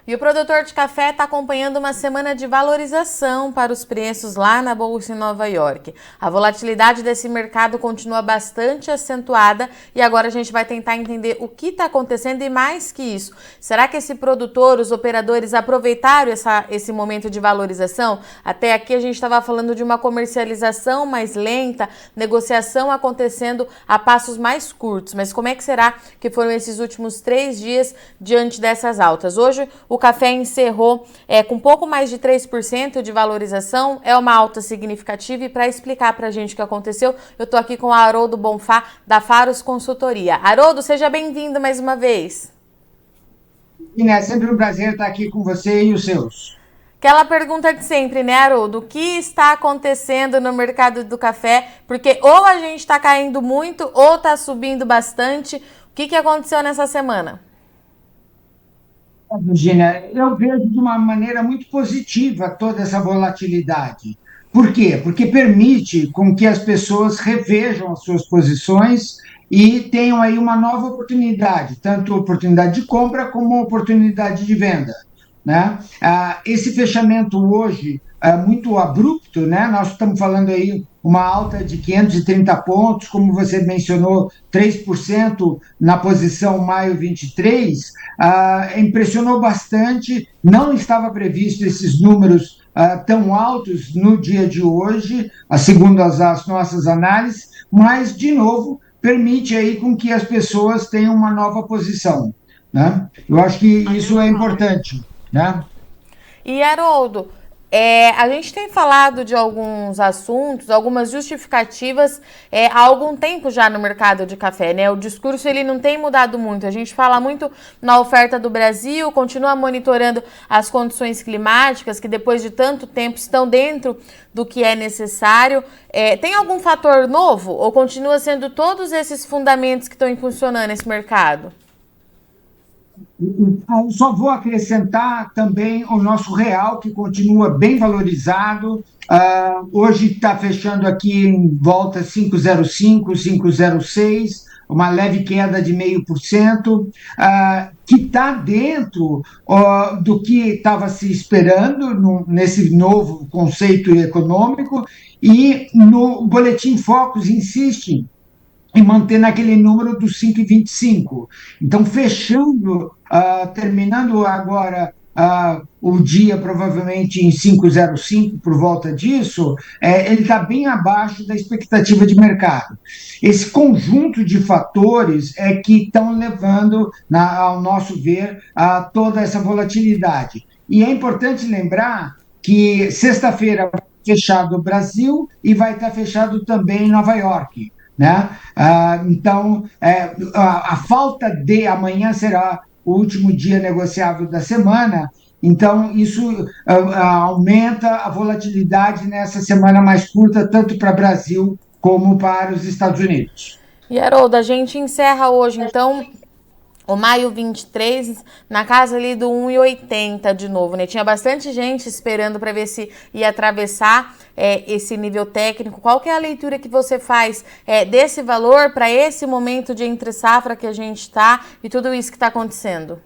E o produtor de café está acompanhando uma semana de valorização para os preços lá na Bolsa em Nova York. A volatilidade desse mercado continua bastante acentuada e agora a gente vai tentar entender o que está acontecendo e mais que isso. Será que esse produtor, os operadores aproveitaram esse momento de valorização? Até aqui a gente estava falando de uma comercialização mais lenta, negociação acontecendo a passos mais curtos. Mas como é que será que foram esses últimos 3 dias diante dessas altas? Hoje o café encerrou com pouco mais de 3% de valorização, é uma alta significativa e para explicar para a gente o que aconteceu, eu estou aqui com o Haroldo Bonfá, da Faros Consultoria. Haroldo, seja bem-vindo mais uma vez. É sempre um prazer estar aqui com você e os seus. Aquela pergunta de sempre, né, Haroldo? O que está acontecendo no mercado do café? Porque ou a gente está caindo muito ou está subindo bastante. O que aconteceu nessa semana? Virginia, eu vejo de uma maneira muito positiva toda essa volatilidade. Por quê? Porque permite com que as pessoas revejam as suas posições e tenham aí uma nova oportunidade, tanto oportunidade de compra como oportunidade de venda, né? Esse fechamento hoje é muito abrupto, né? Nós estamos falando aí uma alta de 530 pontos, como você mencionou, 3% na posição maio 23, impressionou bastante, não estava previsto esses números tão altos no dia de hoje, segundo as nossas análises, mas, de novo, permite aí com que as pessoas tenham uma nova posição, né? Eu acho que isso é importante, né? E, Haroldo, a gente tem falado de alguns assuntos, algumas justificativas há algum tempo já no mercado de café, né? O discurso ele não tem mudado muito. A gente fala muito na oferta do Brasil, continua monitorando as condições climáticas que depois de tanto tempo estão dentro do que é necessário. Tem algum fator novo ou continua sendo todos esses fundamentos que estão funcionando nesse mercado? Eu só vou acrescentar também o nosso real, que continua bem valorizado. Hoje está fechando aqui em volta 5,05, 5,06, uma leve queda de 0,5%, que está dentro do que estava se esperando nesse novo conceito econômico, e no Boletim Focus insiste e manter naquele número dos 5,25. Então, terminando agora o dia, provavelmente em 5,05, por volta disso, ele está bem abaixo da expectativa de mercado. Esse conjunto de fatores é que estão levando, ao nosso ver, a toda essa volatilidade. E é importante lembrar que sexta-feira vai fechado o Brasil e vai estar fechado também em Nova York, né? Então, a falta de amanhã será o último dia negociável da semana, então isso aumenta a volatilidade nessa semana mais curta, tanto para o Brasil como para os Estados Unidos. E, Haroldo, a gente encerra hoje, então, o maio 23, na casa ali do 1,80 de novo, né? Tinha bastante gente esperando para ver se ia atravessar esse nível técnico. Qual que é a leitura que você faz desse valor para esse momento de entre safra que a gente está e tudo isso que está acontecendo?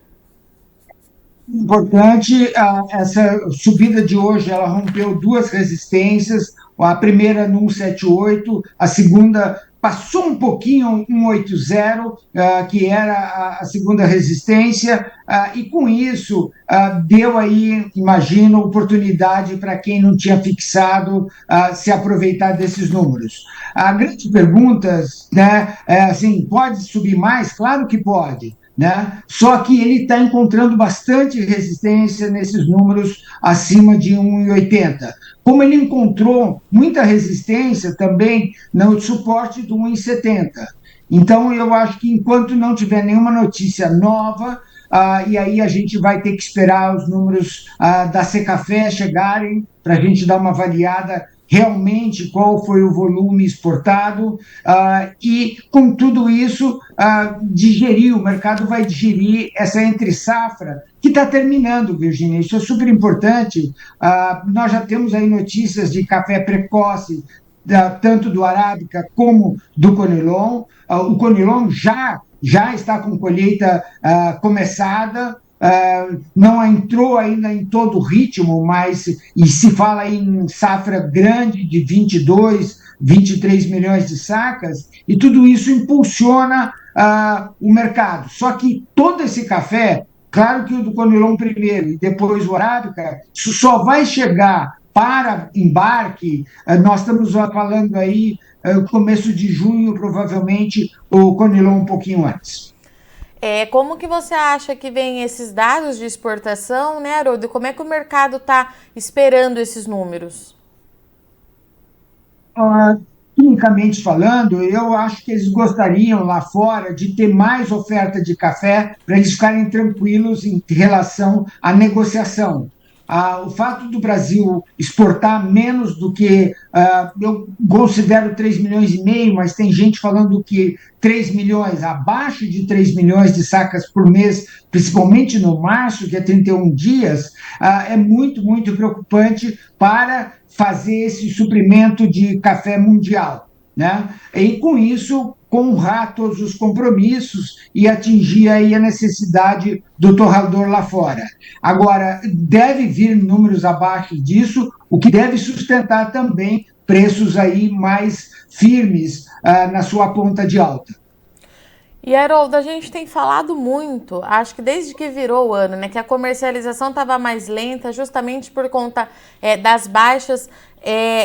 Importante, essa subida de hoje, ela rompeu duas resistências, a primeira no 178, a segunda passou um pouquinho 180, que era a segunda resistência, e com isso deu aí, imagino, oportunidade para quem não tinha fixado se aproveitar desses números. A grande pergunta, né, é assim, pode subir mais? Claro que pode, né? Só que ele está encontrando bastante resistência nesses números acima de 1,80. Como ele encontrou muita resistência também no suporte do 1,70. Então, eu acho que enquanto não tiver nenhuma notícia nova, e aí a gente vai ter que esperar os números da Secafé chegarem para a gente dar uma avaliada realmente qual foi o volume exportado, e com tudo isso, o mercado vai digerir essa entre-safra que está terminando, Virginia. Isso é super importante. Nós já temos aí notícias de café precoce, tanto do Arábica como do Conilon. O Conilon já está com colheita começada, não entrou ainda em todo o ritmo, mas e se fala em safra grande de 22, 23 milhões de sacas, e tudo isso impulsiona o mercado. Só que todo esse café, claro que o do Conilon primeiro e depois o Arábica, isso só vai chegar para embarque, nós estamos falando aí, começo de junho, provavelmente, o Conilon um pouquinho antes. Como que você acha que vem esses dados de exportação, né, Haroldo? Como é que o mercado está esperando esses números? Quimicamente falando, eu acho que eles gostariam lá fora de ter mais oferta de café para eles ficarem tranquilos em relação à negociação. O fato do Brasil exportar menos do que, eu considero 3,5 milhões, mas tem gente falando que 3 milhões, abaixo de 3 milhões de sacas por mês, principalmente no março, que é 31 dias, é muito, muito preocupante para fazer esse suprimento de café mundial, né? E com isso honrar todos os compromissos e atingir aí a necessidade do torrador lá fora. Agora, deve vir números abaixo disso, o que deve sustentar também preços aí mais firmes na sua ponta de alta. E, Haroldo, a gente tem falado muito, acho que desde que virou o ano, né, que a comercialização estava mais lenta justamente por conta das baixas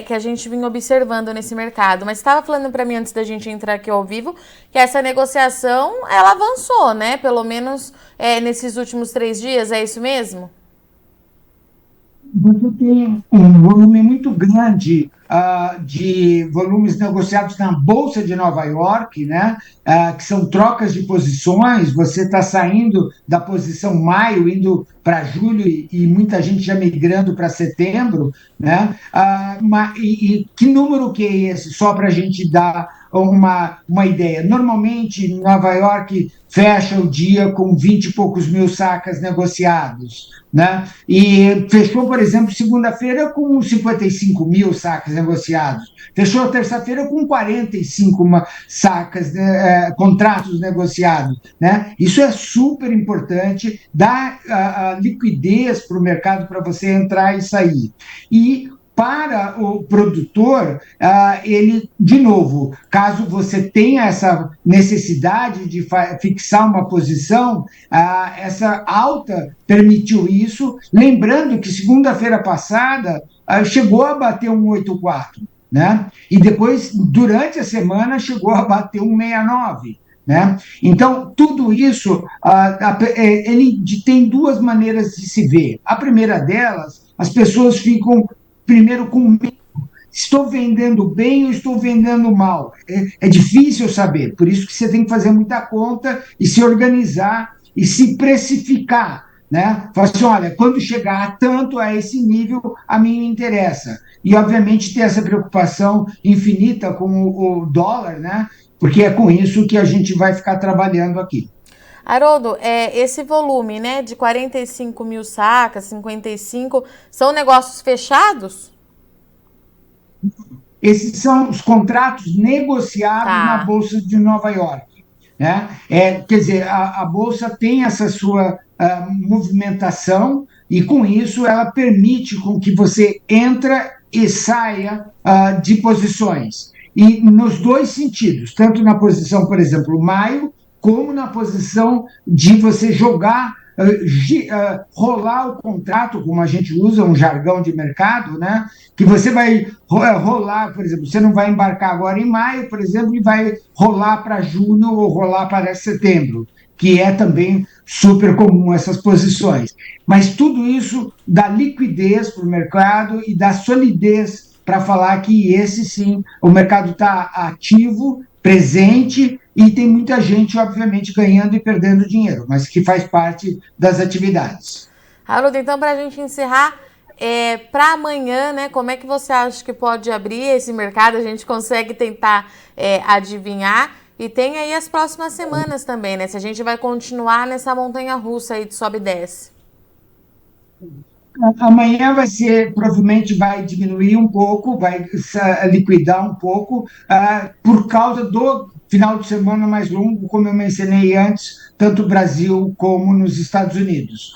que a gente vinha observando nesse mercado. Mas estava falando para mim antes da gente entrar aqui ao vivo que essa negociação, ela avançou, né? Pelo menos nesses últimos 3 dias, é isso mesmo? Você tem um volume muito grande de volumes negociados na Bolsa de Nova York, né? Que são trocas de posições. Você está saindo da posição maio, indo para julho, e muita gente já migrando para setembro, né? E que número que é esse? Só para a gente dar uma ideia. Normalmente, Nova York fecha o dia com 20 e poucos mil sacas negociados, né? E fechou, por exemplo, segunda-feira com 55 mil sacas negociados. Fechou terça-feira com 45 sacas, né, contratos negociados, né? Isso é super importante, dá a liquidez para o mercado para você entrar e sair. E para o produtor, ele, de novo, caso você tenha essa necessidade de fixar uma posição, essa alta permitiu isso. Lembrando que segunda-feira passada chegou a bater um 84, né? E depois, durante a semana, chegou a bater um 69. Né? Então, tudo isso, ele tem duas maneiras de se ver. A primeira delas, as pessoas ficam primeiro com medo. Estou vendendo bem ou estou vendendo mal? É difícil saber, por isso que você tem que fazer muita conta e se organizar e se precificar. Né? Falar assim, olha, quando chegar a tanto a esse nível, a mim me interessa. E, obviamente, ter essa preocupação infinita com o dólar, né? Porque é com isso que a gente vai ficar trabalhando aqui. Haroldo, esse volume, né, de 45 mil sacas, 55, são negócios fechados? Esses são os contratos negociados na Tá. Bolsa de Nova York. Né? Quer dizer, a Bolsa tem essa sua movimentação e, com isso, ela permite com que você entra e saia de posições. E nos dois sentidos, tanto na posição, por exemplo, maio, como na posição de você jogar, rolar o contrato, como a gente usa um jargão de mercado, né? Que você vai rolar, por exemplo, você não vai embarcar agora em maio, por exemplo, e vai rolar para junho ou rolar para setembro, que é também super comum essas posições. Mas tudo isso dá liquidez para o mercado e dá solidez para falar que esse sim, o mercado está ativo, presente, e tem muita gente, obviamente, ganhando e perdendo dinheiro, mas que faz parte das atividades. Haroldo, então, para a gente encerrar, para amanhã, né, como é que você acha que pode abrir esse mercado? A gente consegue tentar adivinhar. E tem aí as próximas semanas também, né? Se a gente vai continuar nessa montanha-russa aí de sobe e desce. Amanhã vai ser, provavelmente vai diminuir um pouco, vai liquidar um pouco, por causa do final de semana mais longo, como eu mencionei antes, tanto no Brasil como nos Estados Unidos.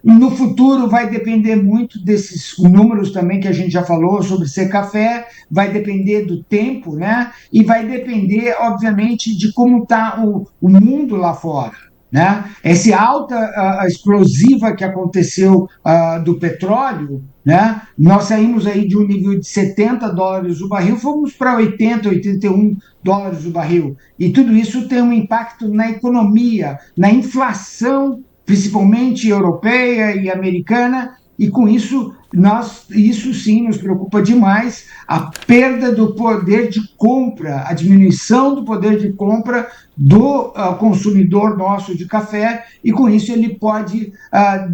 No futuro vai depender muito desses números também que a gente já falou sobre ser café, vai depender do tempo, né? E vai depender, obviamente, de como está o mundo lá fora. Né? Essa alta explosiva que aconteceu do petróleo, né? Nós saímos aí de um nível de US$ 70 o barril, fomos para 80, US$ 81 o barril. E tudo isso tem um impacto na economia, na inflação, principalmente europeia e americana, e com isso, isso sim nos preocupa demais, a perda do poder de compra, a diminuição do poder de compra do consumidor nosso de café, e com isso ele pode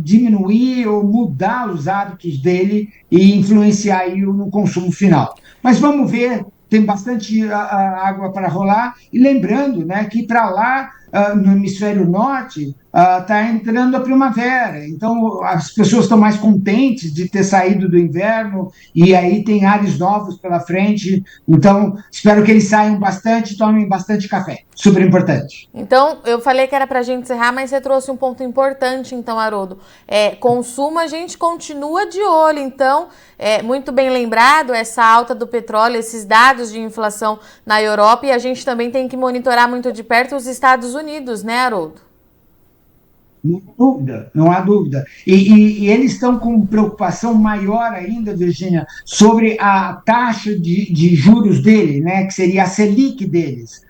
diminuir ou mudar os hábitos dele e influenciar aí no consumo final. Mas vamos ver, tem bastante água para rolar, e lembrando, né, que para lá, no hemisfério norte, está entrando a primavera, então as pessoas estão mais contentes de ter saído do inverno, e aí tem ares novos pela frente, então espero que eles saiam bastante e tomem bastante café, super importante. Então, eu falei que era para a gente encerrar, mas você trouxe um ponto importante, então, Haroldo. Consumo a gente continua de olho, então, muito bem lembrado, essa alta do petróleo, esses dados de inflação na Europa, e a gente também tem que monitorar muito de perto os Estados Unidos, né, Haroldo? Não há dúvida, não há dúvida. E eles estão com preocupação maior ainda, Virginia, sobre a taxa de juros dele, né, que seria a Selic deles,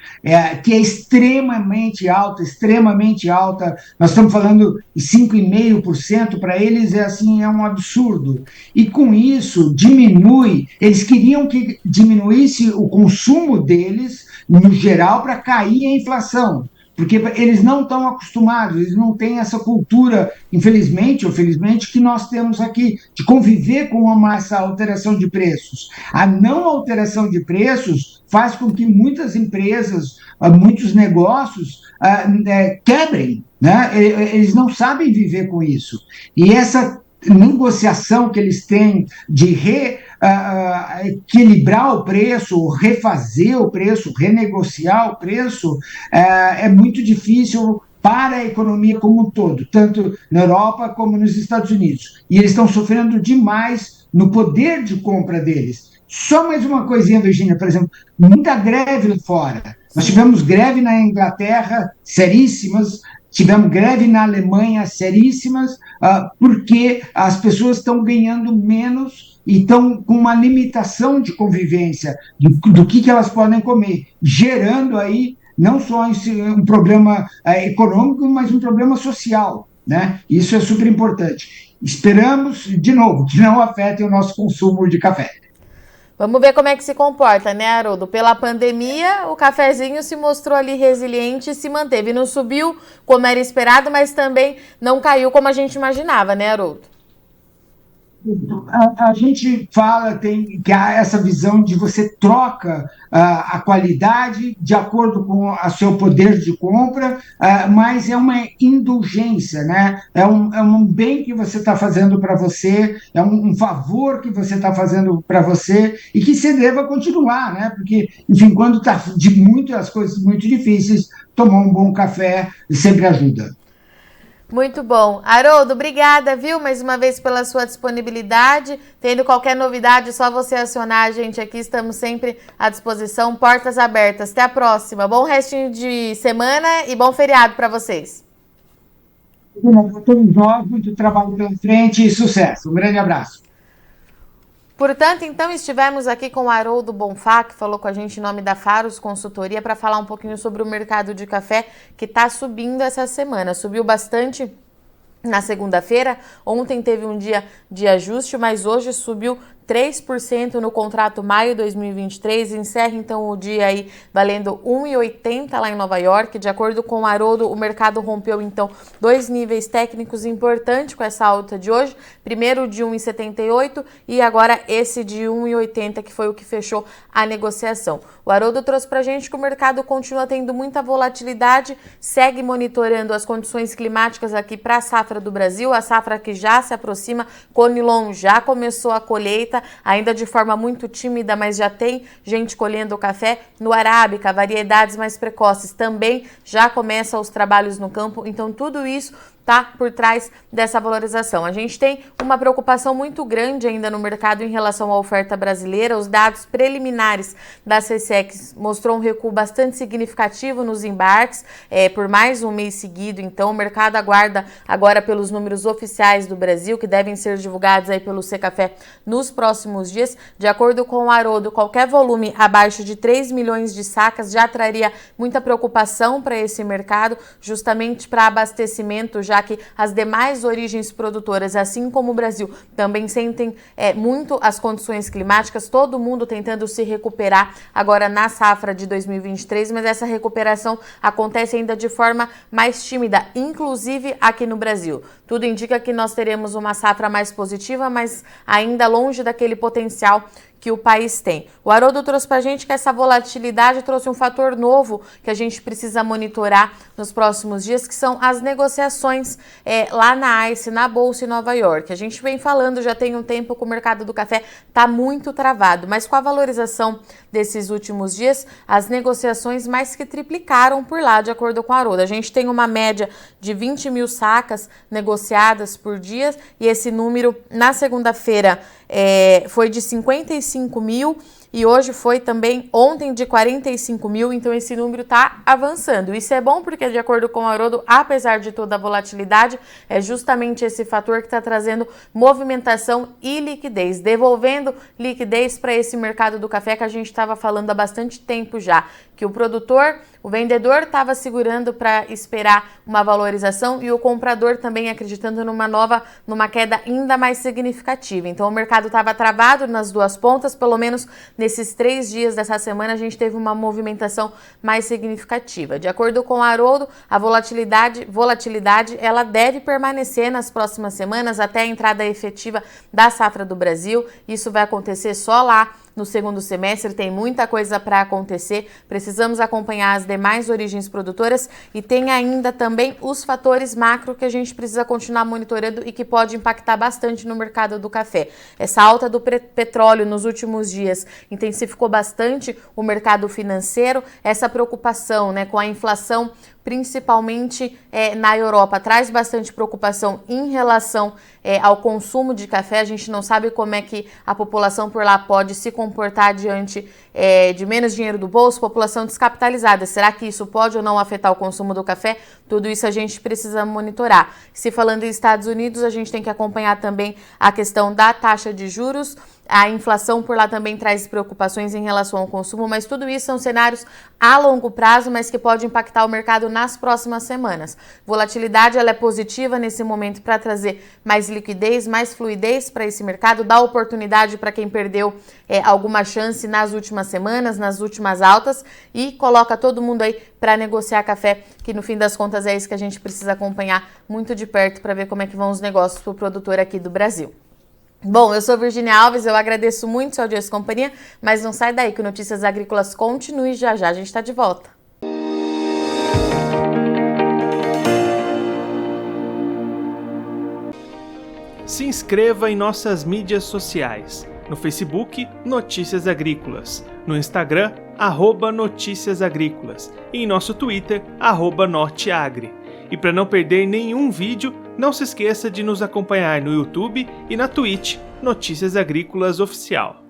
que é extremamente alta, extremamente alta. Nós estamos falando de 5,5%, para eles assim, é um absurdo. E com isso diminui, eles queriam que diminuísse o consumo deles, no geral, para cair a inflação, porque eles não estão acostumados, eles não têm essa cultura, infelizmente ou felizmente, que nós temos aqui, de conviver com essa alteração de preços. A não alteração de preços faz com que muitas empresas, muitos negócios quebrem, né? Eles não sabem viver com isso. E essa negociação que eles têm de equilibrar o preço, refazer o preço, renegociar o preço, é muito difícil para a economia como um todo, tanto na Europa como nos Estados Unidos. E eles estão sofrendo demais no poder de compra deles. Só mais uma coisinha, Virginia, por exemplo, muita greve lá fora. Nós tivemos greve na Inglaterra, seríssimas, tivemos greve na Alemanha, seríssimas, porque as pessoas estão ganhando menos e estão com uma limitação de convivência do que elas podem comer, gerando aí não só um problema econômico, mas um problema social, né? Isso é super importante. Esperamos, de novo, que não afetem o nosso consumo de café. Vamos ver como é que se comporta, né, Haroldo? Pela pandemia, o cafezinho se mostrou ali resiliente e se manteve. Não subiu como era esperado, mas também não caiu como a gente imaginava, né, Haroldo? A gente fala que há essa visão de você troca a qualidade de acordo com o seu poder de compra, mas é uma indulgência, né? É um bem que você está fazendo para você, é um favor que você está fazendo para você e que você deva continuar, né? Porque, enfim, quando está as coisas muito difíceis, tomar um bom café sempre ajuda. Muito bom. Haroldo, obrigada, viu, mais uma vez pela sua disponibilidade. Tendo qualquer novidade, é só você acionar a gente aqui. Estamos sempre à disposição, portas abertas. Até a próxima. Bom restinho de semana e bom feriado para vocês. Todos nós, muito trabalho pela frente e sucesso. Um grande abraço. Portanto, então, estivemos aqui com o Haroldo Bonfá, que falou com a gente em nome da Faros Consultoria, para falar um pouquinho sobre o mercado de café, que está subindo essa semana. Subiu bastante na segunda-feira, ontem teve um dia de ajuste, mas hoje subiu 3% no contrato maio 2023, encerra então o dia aí valendo 1,80 lá em Nova York. De acordo com o Haroldo, o mercado rompeu então dois níveis técnicos importantes com essa alta de hoje, primeiro de 1,78 e agora esse de 1,80, que foi o que fechou a negociação. O Haroldo trouxe pra gente que o mercado continua tendo muita volatilidade, segue monitorando as condições climáticas aqui para a safra do Brasil, a safra que já se aproxima, Conilon já começou a colheita, lenta, ainda de forma muito tímida, mas já tem gente colhendo o café. No Arábica, variedades mais precoces, também já começam os trabalhos no campo, então tudo isso tá por trás dessa valorização. A gente tem uma preocupação muito grande ainda no mercado em relação à oferta brasileira. Os dados preliminares da SECEX mostrou um recuo bastante significativo nos embarques por mais um mês seguido. Então, o mercado aguarda agora pelos números oficiais do Brasil, que devem ser divulgados aí pelo Secafé nos próximos dias. De acordo com o Haroldo, qualquer volume abaixo de 3 milhões de sacas já traria muita preocupação para esse mercado, justamente para abastecimento, já que as demais origens produtoras, assim como o Brasil, também sentem muito as condições climáticas, todo mundo tentando se recuperar agora na safra de 2023, mas essa recuperação acontece ainda de forma mais tímida, inclusive aqui no Brasil. Tudo indica que nós teremos uma safra mais positiva, mas ainda longe daquele potencial que o país tem. O Haroldo trouxe para a gente que essa volatilidade trouxe um fator novo que a gente precisa monitorar nos próximos dias, que são as negociações lá na ICE, na Bolsa em Nova York. A gente vem falando já tem um tempo que o mercado do café está muito travado, mas com a valorização desses últimos dias, as negociações mais que triplicaram por lá, de acordo com o Haroldo. A gente tem uma média de 20 mil sacas negociadas por dia e esse número na segunda-feira foi de 55 mil e hoje foi também ontem de 45 mil, então esse número está avançando. Isso é bom porque, de acordo com o Haroldo, apesar de toda a volatilidade, é justamente esse fator que está trazendo movimentação e liquidez, devolvendo liquidez para esse mercado do café que a gente estava falando há bastante tempo já, que o vendedor estava segurando para esperar uma valorização e o comprador também acreditando numa queda ainda mais significativa. Então o mercado estava travado nas duas pontas, pelo menos nesses 3 dias dessa semana a gente teve uma movimentação mais significativa. De acordo com o Haroldo, a volatilidade ela deve permanecer nas próximas semanas até a entrada efetiva da safra do Brasil. Isso vai acontecer só lá no segundo semestre, tem muita coisa para acontecer, precisamos acompanhar as demais origens produtoras e tem ainda também os fatores macro que a gente precisa continuar monitorando e que pode impactar bastante no mercado do café. Essa alta do petróleo nos últimos dias intensificou bastante o mercado financeiro, essa preocupação com a inflação, principalmente na Europa, traz bastante preocupação em relação ao consumo de café. A gente não sabe como é que a população por lá pode se comportar diante de menos dinheiro do bolso, população descapitalizada. Será que isso pode ou não afetar o consumo do café? Tudo isso a gente precisa monitorar. Se falando em Estados Unidos, a gente tem que acompanhar também a questão da taxa de juros. A inflação por lá também traz preocupações em relação ao consumo, mas tudo isso são cenários a longo prazo, mas que pode impactar o mercado nas próximas semanas. Volatilidade ela é positiva nesse momento para trazer mais liquidez, mais fluidez para esse mercado, dá oportunidade para quem perdeu alguma chance nas últimas semanas, nas últimas altas e coloca todo mundo aí para negociar café, que no fim das contas é isso que a gente precisa acompanhar muito de perto para ver como é que vão os negócios para o produtor aqui do Brasil. Bom, eu sou Virginia Alves, eu agradeço muito sua audiência e companhia, mas não sai daí que o Notícias Agrícolas continue já a gente está de volta. Se inscreva em nossas mídias sociais. No Facebook, Notícias Agrícolas. No Instagram, @Notícias Agrícolas. E em nosso Twitter, @Norteagri. E para não perder nenhum vídeo, não se esqueça de nos acompanhar no YouTube e na Twitch, Notícias Agrícolas Oficial.